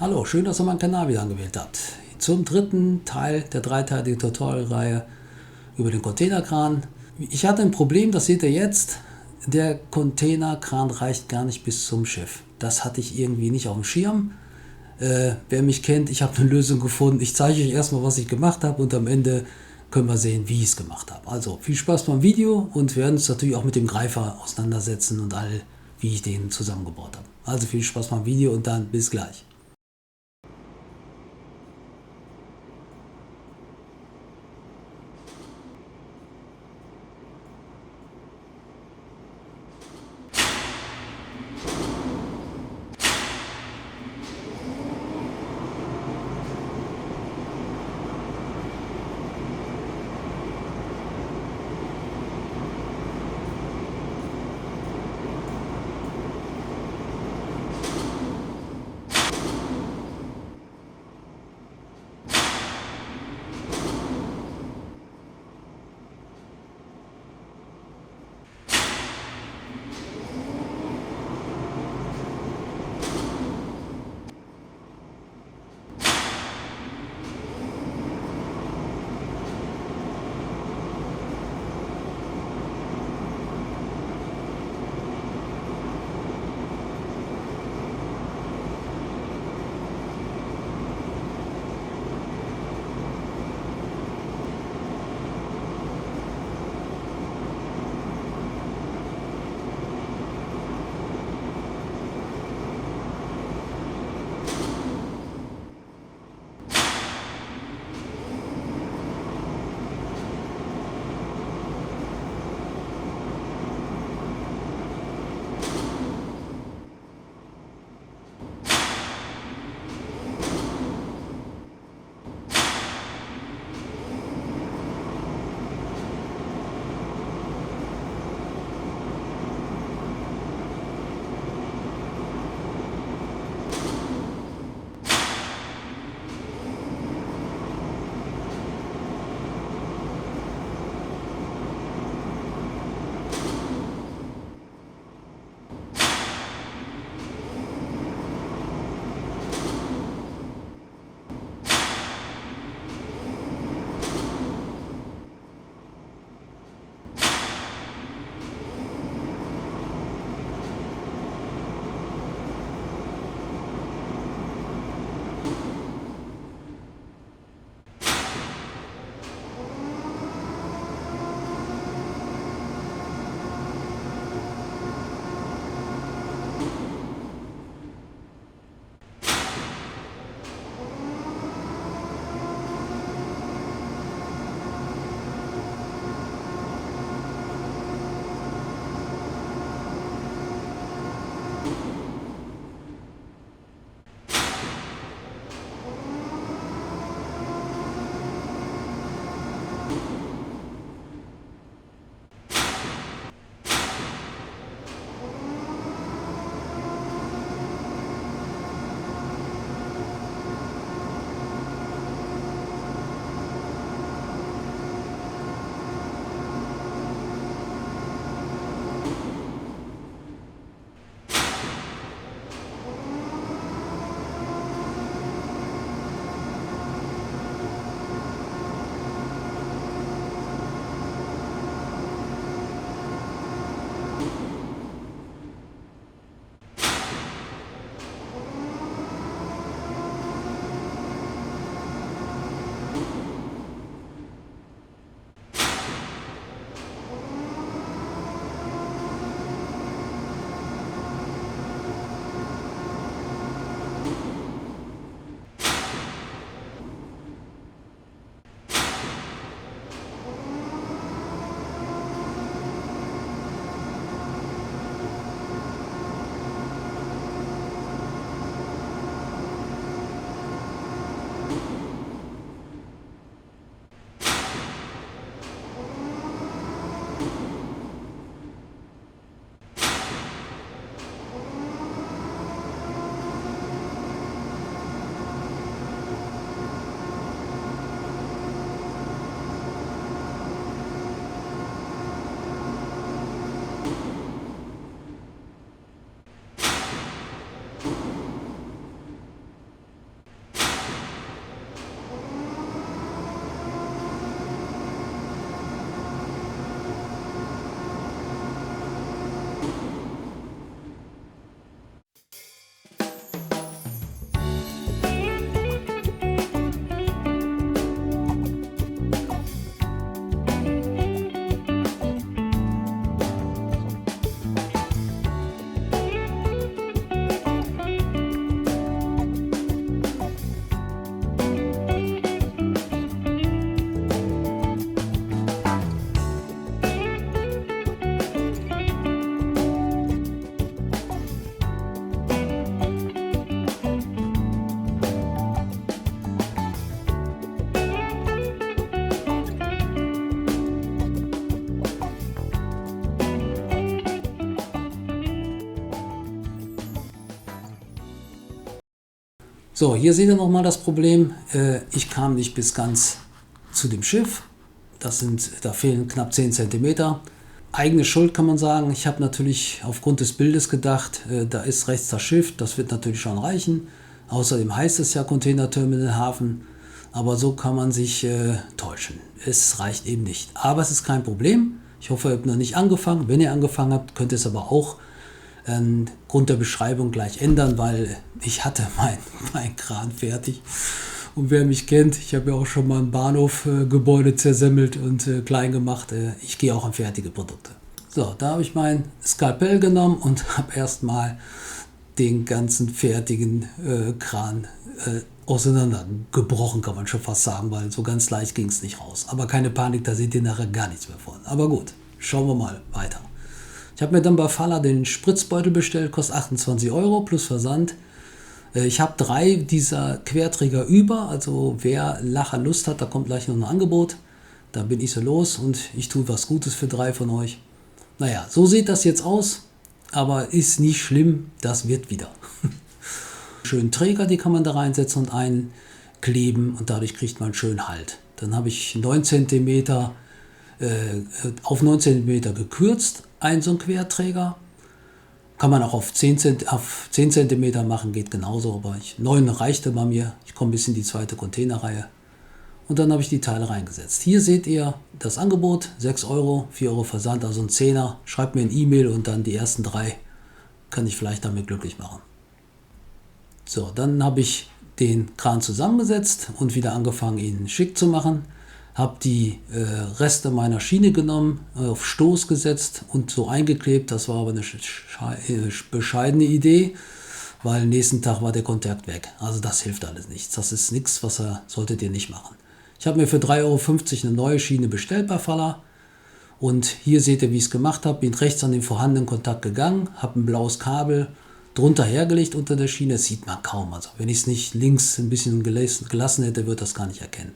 Hallo, schön, dass ihr meinen Kanal wieder angewählt habt. Zum dritten Teil der dreiteiligen Tutorial-Reihe über den Containerkran. Ich hatte ein Problem, das seht ihr jetzt. Der Containerkran reicht gar nicht bis zum Schiff. Das hatte ich irgendwie nicht auf dem Schirm. Wer mich kennt, ich habe eine Lösung gefunden. Ich zeige euch erstmal, was ich gemacht habe und am Ende können wir sehen, wie ich es gemacht habe. Also viel Spaß beim Video und wir werden uns natürlich auch mit dem Greifer auseinandersetzen und all, wie ich den zusammengebaut habe. Also viel Spaß beim Video und dann bis gleich. So, hier seht ihr nochmal das Problem. Ich kam nicht bis ganz zu dem Schiff. Da fehlen knapp 10 cm. Eigene Schuld kann man sagen. Ich habe natürlich aufgrund des Bildes gedacht, da ist rechts das Schiff, das wird natürlich schon reichen. Außerdem heißt es ja Containerterminal Hafen. Aber so kann man sich täuschen. Es reicht eben nicht. Aber es ist kein Problem. Ich hoffe, ihr habt noch nicht angefangen. Wenn ihr angefangen habt, könnt ihr es aber auch Grund der Beschreibung gleich ändern, weil ich hatte mein Kran fertig. Und wer mich kennt, ich habe ja auch schon mal ein Bahnhofgebäude zersemmelt und klein gemacht. Ich gehe auch an fertige Produkte. So, da habe ich mein Skalpell genommen und habe erstmal den ganzen fertigen Kran auseinandergebrochen, kann man schon fast sagen, weil so ganz leicht ging es nicht raus. Aber keine Panik, da seht ihr nachher gar nichts mehr von. Aber gut, schauen wir mal weiter. Ich habe mir dann bei Faller den Spritzbeutel bestellt, kostet 28 € plus Versand. Ich habe 3 dieser Querträger über, also wer Lacher Lust hat, da kommt gleich noch ein Angebot. Da bin ich so los und ich tue was Gutes für 3 von euch. Naja, so sieht das jetzt aus, aber ist nicht schlimm, das wird wieder. Schönen Träger, die kann man da reinsetzen und einkleben und dadurch kriegt man schön Halt. Dann habe ich 9 cm auf 9 cm gekürzt, so ein Querträger. Kann man auch auf 10 cm machen, geht genauso, aber 9 reichte bei mir. Ich komme bis in die zweite Containerreihe. Und dann habe ich die Teile reingesetzt. Hier seht ihr das Angebot, 6 €, 4 € Versand, also ein Zehner. Schreibt mir ein E-Mail und dann die ersten 3 kann ich vielleicht damit glücklich machen. So, dann habe ich den Kran zusammengesetzt und wieder angefangen, ihn schick zu machen. Habe die Reste meiner Schiene genommen, auf Stoß gesetzt und so eingeklebt. Das war aber eine bescheidene Idee, weil nächsten Tag war der Kontakt weg. Also das hilft alles nichts. Das ist nichts, solltet ihr nicht machen. Ich habe mir für 3,50 € eine neue Schiene bestellt bei Faller. Und hier seht ihr, wie ich es gemacht habe. Bin rechts an den vorhandenen Kontakt gegangen, habe ein blaues Kabel drunter hergelegt unter der Schiene. Das sieht man kaum. Also wenn ich es nicht links ein bisschen gelassen hätte, würde das gar nicht erkennen.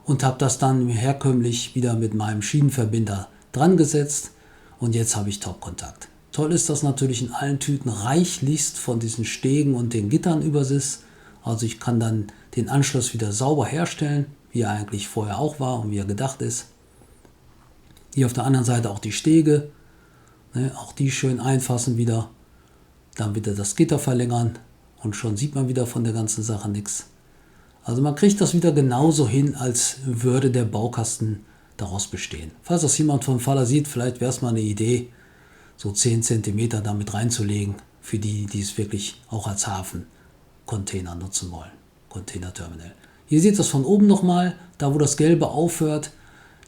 Und habe das dann herkömmlich wieder mit meinem Schienenverbinder dran gesetzt und jetzt habe ich Top-Kontakt. Toll ist das natürlich in allen Tüten reichlichst von diesen Stegen und den Gittern übersitzt. Also ich kann dann den Anschluss wieder sauber herstellen, wie er eigentlich vorher auch war und wie er gedacht ist. Hier auf der anderen Seite auch die Stege, auch die schön einfassen wieder, dann wieder das Gitter verlängern und schon sieht man wieder von der ganzen Sache nichts. Also man kriegt das wieder genauso hin, als würde der Baukasten daraus bestehen. Falls das jemand vom Faller sieht, vielleicht wäre es mal eine Idee, so 10 cm damit reinzulegen, für die, die es wirklich auch als Hafencontainer nutzen wollen. Containerterminal. Hier seht ihr das von oben nochmal, da wo das Gelbe aufhört,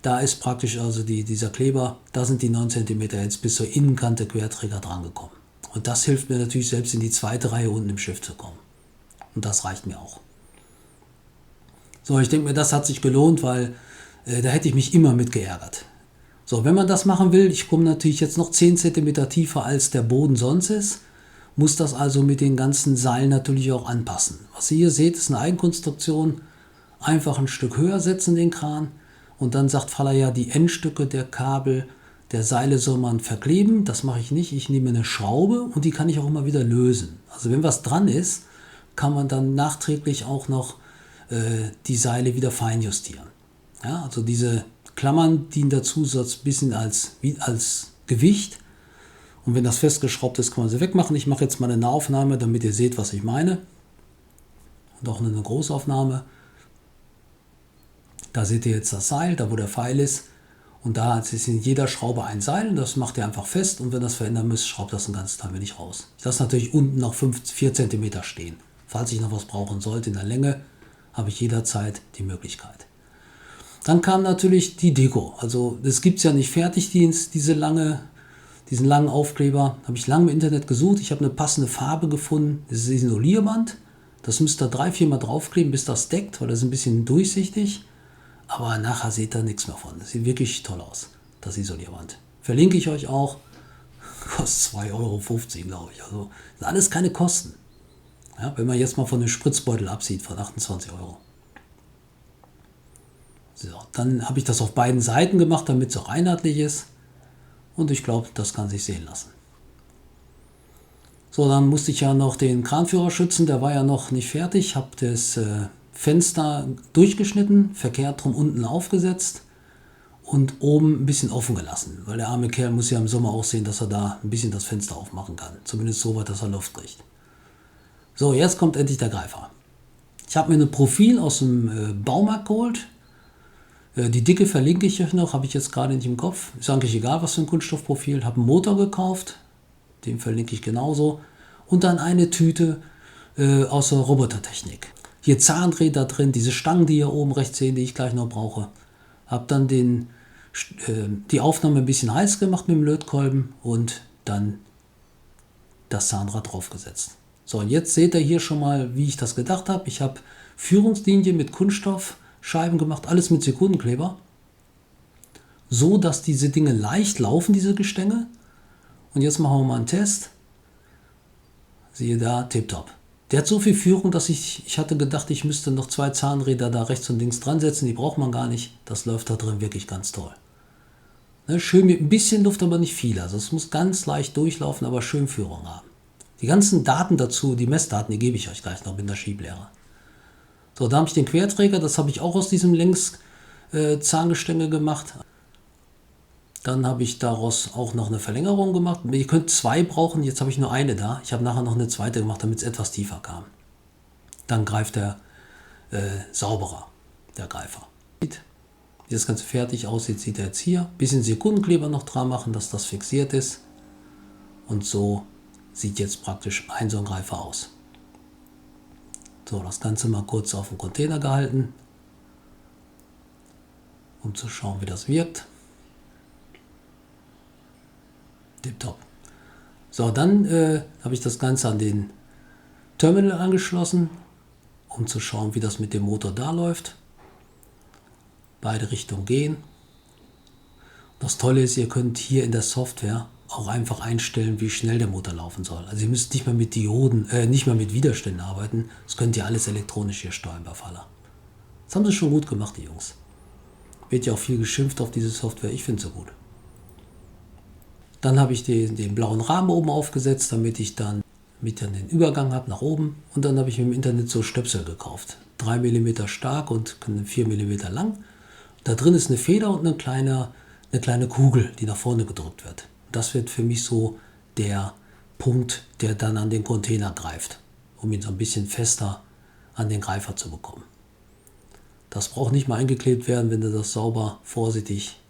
da ist praktisch also dieser Kleber, da sind die 9 cm jetzt bis zur Innenkante Querträger dran gekommen. Und das hilft mir natürlich selbst in die zweite Reihe unten im Schiff zu kommen. Und das reicht mir auch. So, ich denke mir, das hat sich gelohnt, weil da hätte ich mich immer mit geärgert. So, wenn man das machen will, ich komme natürlich jetzt noch 10 cm tiefer als der Boden sonst ist, muss das also mit den ganzen Seilen natürlich auch anpassen. Was ihr hier seht, ist eine Eigenkonstruktion. Einfach ein Stück höher setzen den Kran und dann sagt Faller ja, die Endstücke der Kabel, der Seile soll man verkleben. Das mache ich nicht. Ich nehme eine Schraube und die kann ich auch immer wieder lösen. Also wenn was dran ist, kann man dann nachträglich auch noch die Seile wieder feinjustieren. Ja, also diese Klammern dienen dazu, so ein bisschen als Gewicht. Und wenn das festgeschraubt ist, kann man sie wegmachen. Ich mache jetzt mal eine Nahaufnahme, damit ihr seht, was ich meine. Und auch eine Großaufnahme. Da seht ihr jetzt das Seil, da wo der Pfeil ist. Und da ist in jeder Schraube ein Seil. Und das macht ihr einfach fest. Und wenn das verändern müsst, schraubt das ein ganzes Teil nicht raus. Ich lasse natürlich unten noch 4 cm stehen. Falls ich noch was brauchen sollte in der Länge, habe ich jederzeit die Möglichkeit. Dann kam natürlich die Deko. Also das gibt es ja nicht fertig, diesen langen Aufkleber. Habe ich lange im Internet gesucht. Ich habe eine passende Farbe gefunden. Das ist Isolierband. Das müsst ihr 3-4 Mal draufkleben, bis das deckt, weil das ist ein bisschen durchsichtig. Aber nachher seht ihr nichts mehr von. Das sieht wirklich toll aus, das Isolierband. Verlinke ich euch auch. Kostet 2,50 €, glaube ich. Also das sind alles keine Kosten. Ja, wenn man jetzt mal von dem Spritzbeutel absieht, von 28 €. So, dann habe ich das auf beiden Seiten gemacht, damit es auch einheitlich ist. Und ich glaube, das kann sich sehen lassen. So, dann musste ich ja noch den Kranführer schützen, der war ja noch nicht fertig. Habe das Fenster durchgeschnitten, verkehrt drum unten aufgesetzt und oben ein bisschen offen gelassen. Weil der arme Kerl muss ja im Sommer auch sehen, dass er da ein bisschen das Fenster aufmachen kann. Zumindest so weit, dass er Luft kriegt. So, jetzt kommt endlich der Greifer. Ich habe mir ein Profil aus dem Baumarkt geholt. Die Dicke verlinke ich euch noch, habe ich jetzt gerade nicht im Kopf. Ist eigentlich egal, was für ein Kunststoffprofil. Habe einen Motor gekauft, den verlinke ich genauso. Und dann eine Tüte aus der Robotertechnik. Hier Zahnräder drin, diese Stangen, die ihr oben rechts sehen, die ich gleich noch brauche. Habe dann die Aufnahme ein bisschen heiß gemacht mit dem Lötkolben und dann das Zahnrad draufgesetzt. So, und jetzt seht ihr hier schon mal, wie ich das gedacht habe. Ich habe Führungslinien mit Kunststoffscheiben gemacht, alles mit Sekundenkleber. So, dass diese Dinge leicht laufen, diese Gestänge. Und jetzt machen wir mal einen Test. Siehe da, tipptopp. Der hat so viel Führung, dass ich hatte gedacht, ich müsste noch 2 Zahnräder da rechts und links dran setzen. Die braucht man gar nicht. Das läuft da drin wirklich ganz toll. Ne, schön mit ein bisschen Luft, aber nicht viel. Also es muss ganz leicht durchlaufen, aber schön Führung haben. Die ganzen Daten dazu, die Messdaten, die gebe ich euch gleich noch mit der Schieblehre. So, da habe ich den Querträger, das habe ich auch aus diesem Längs-Zahngestänge gemacht. Dann habe ich daraus auch noch eine Verlängerung gemacht. Ihr könnt 2 brauchen, jetzt habe ich nur eine da. Ich habe nachher noch eine zweite gemacht, damit es etwas tiefer kam. Dann greift er sauberer, der Greifer. Wie das Ganze fertig aussieht, sieht er jetzt hier. Bisschen Sekundenkleber noch dran machen, dass das fixiert ist. Und so sieht jetzt praktisch so ein Greifer aus. So, das Ganze mal kurz auf den Container gehalten, um zu schauen, wie das wirkt. Tipptopp. So, dann habe ich das Ganze an den Terminal angeschlossen, um zu schauen, wie das mit dem Motor da läuft. Beide Richtungen gehen. Das Tolle ist, ihr könnt hier in der Software auch einfach einstellen, wie schnell der Motor laufen soll. Also ihr müsst nicht mehr mit Dioden, nicht mehr mit Widerständen arbeiten. Das könnt ihr alles elektronisch hier steuern bei Faller. Das haben sie schon gut gemacht, die Jungs. Wird ja auch viel geschimpft auf diese Software. Ich finde sie gut. Dann habe ich den blauen Rahmen oben aufgesetzt, damit ich dann den Übergang habe nach oben. Und dann habe ich im Internet so Stöpsel gekauft. 3 mm stark und 4 mm lang. Da drin ist eine Feder und eine kleine Kugel, die nach vorne gedrückt wird. Das wird für mich so der Punkt, der dann an den Container greift, um ihn so ein bisschen fester an den Greifer zu bekommen. Das braucht nicht mal eingeklebt werden, wenn ihr das sauber, vorsichtig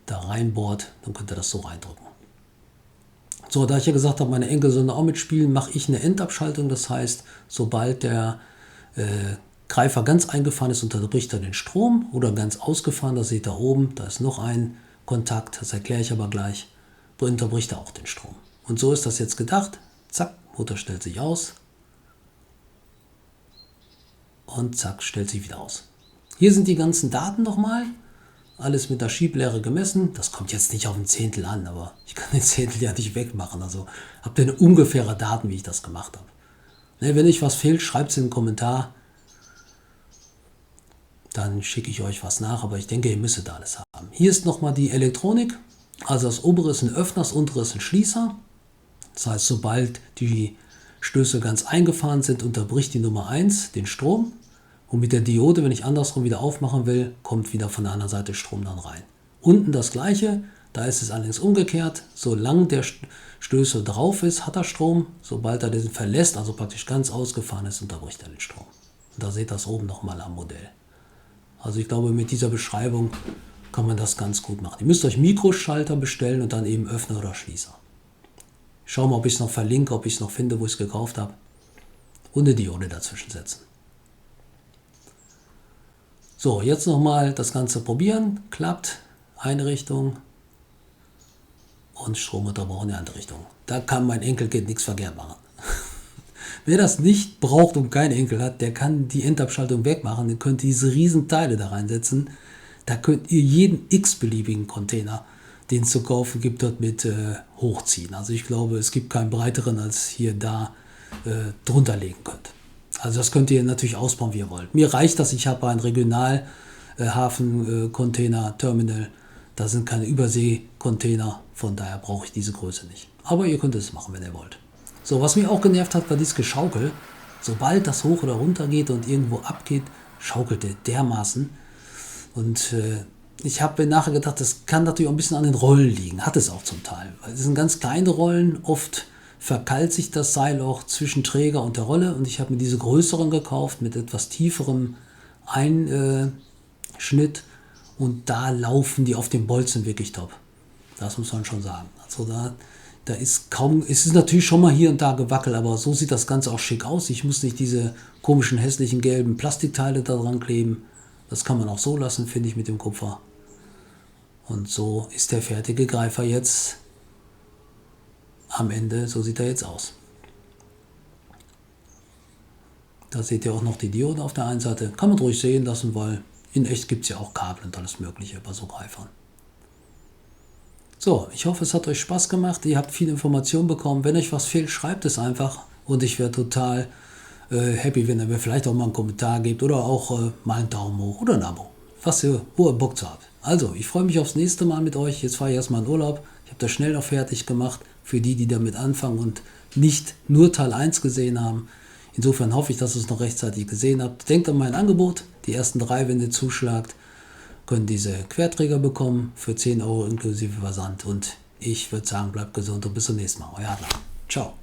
da reinbohrt, dann könnt ihr das so reindrücken. So, da ich ja gesagt habe, meine Enkel sollen auch mitspielen, mache ich eine Endabschaltung. Das heißt, sobald der Greifer ganz eingefahren ist, unterbricht er den Strom oder ganz ausgefahren, das seht ihr oben, da ist noch ein Kontakt, das erkläre ich aber gleich, unterbricht er auch den Strom. Und so ist das jetzt gedacht. Zack, Motor stellt sich aus und zack, stellt sich wieder aus. Hier sind die ganzen Daten nochmal, alles mit der Schieblehre gemessen. Das kommt jetzt nicht auf ein Zehntel an, aber ich kann den Zehntel ja nicht wegmachen. Also habt ihr eine ungefähre Daten, wie ich das gemacht habe. Ne, wenn euch was fehlt, schreibt es in den Kommentar. Dann schicke ich euch was nach, aber ich denke, ihr müsstet alles haben. Hier ist nochmal die Elektronik. Also das obere ist ein Öffner, das untere ist ein Schließer. Das heißt, sobald die Stöße ganz eingefahren sind, unterbricht die Nummer 1 den Strom. Und mit der Diode, wenn ich andersrum wieder aufmachen will, kommt wieder von der anderen Seite Strom dann rein. Unten das gleiche, da ist es allerdings umgekehrt. Solange der Stößel drauf ist, hat er Strom. Sobald er den verlässt, also praktisch ganz ausgefahren ist, unterbricht er den Strom. Und da seht ihr das oben nochmal am Modell. Also ich glaube, mit dieser Beschreibung kann man das ganz gut machen. Ihr müsst euch Mikroschalter bestellen und dann eben Öffner oder Schließer. Ich schaue mal, ob ich es noch verlinke, ob ich es noch finde, wo ich es gekauft habe. Und eine Diode dazwischen setzen. So, jetzt nochmal das Ganze probieren. Klappt. Eine Richtung. Und Stromunterbrauch in die andere Richtung. Da kann mein Enkelkind nichts verkehrt machen. Wer das nicht braucht und keinen Enkel hat, der kann die Endabschaltung wegmachen. Ihr könnt diese riesen Teile da reinsetzen. Da könnt ihr jeden x-beliebigen Container, den es zu kaufen gibt, dort mit hochziehen. Also ich glaube, es gibt keinen breiteren, als hier da drunter legen könnt. Also das könnt ihr natürlich ausbauen, wie ihr wollt. Mir reicht das, ich habe ein Regionalhafen-Container-Terminal. Da sind keine Übersee-Container, von daher brauche ich diese Größe nicht. Aber ihr könnt es machen, wenn ihr wollt. So, was mich auch genervt hat, war dieses Geschaukel. Sobald das hoch oder runter geht und irgendwo abgeht, schaukelt der dermaßen. Und ich habe mir nachher gedacht, das kann natürlich auch ein bisschen an den Rollen liegen. Hat es auch zum Teil. Weil es sind ganz kleine Rollen. Oft verkeilt sich das Seil auch zwischen Träger und der Rolle. Und ich habe mir diese größeren gekauft mit etwas tieferem Einschnitt. Und da laufen die auf dem Bolzen wirklich top. Das muss man schon sagen. Also da ist kaum, es ist natürlich schon mal hier und da gewackelt, aber so sieht das Ganze auch schick aus. Ich muss nicht diese komischen, hässlichen, gelben Plastikteile da dran kleben. Das kann man auch so lassen, finde ich, mit dem Kupfer. Und so ist der fertige Greifer jetzt am Ende, so sieht er jetzt aus. Da seht ihr auch noch die Diode auf der einen Seite. Kann man ruhig sehen lassen, weil in echt gibt es ja auch Kabel und alles Mögliche bei so Greifern. So, ich hoffe, es hat euch Spaß gemacht. Ihr habt viel Information bekommen. Wenn euch was fehlt, schreibt es einfach. Und ich wäre total happy, wenn ihr mir vielleicht auch mal einen Kommentar gebt oder auch mal einen Daumen hoch oder ein Abo. Wo ihr Bock zu habt. Also, ich freue mich aufs nächste Mal mit euch. Jetzt fahre ich erstmal in Urlaub. Ich habe das schnell noch fertig gemacht für die, die damit anfangen und nicht nur Teil 1 gesehen haben. Insofern hoffe ich, dass ihr es noch rechtzeitig gesehen habt. Denkt an mein Angebot. Die ersten 3, wenn ihr zuschlagt, können diese Querträger bekommen für 10 Euro inklusive Versand. Und ich würde sagen, bleibt gesund und bis zum nächsten Mal. Euer Adler. Ciao.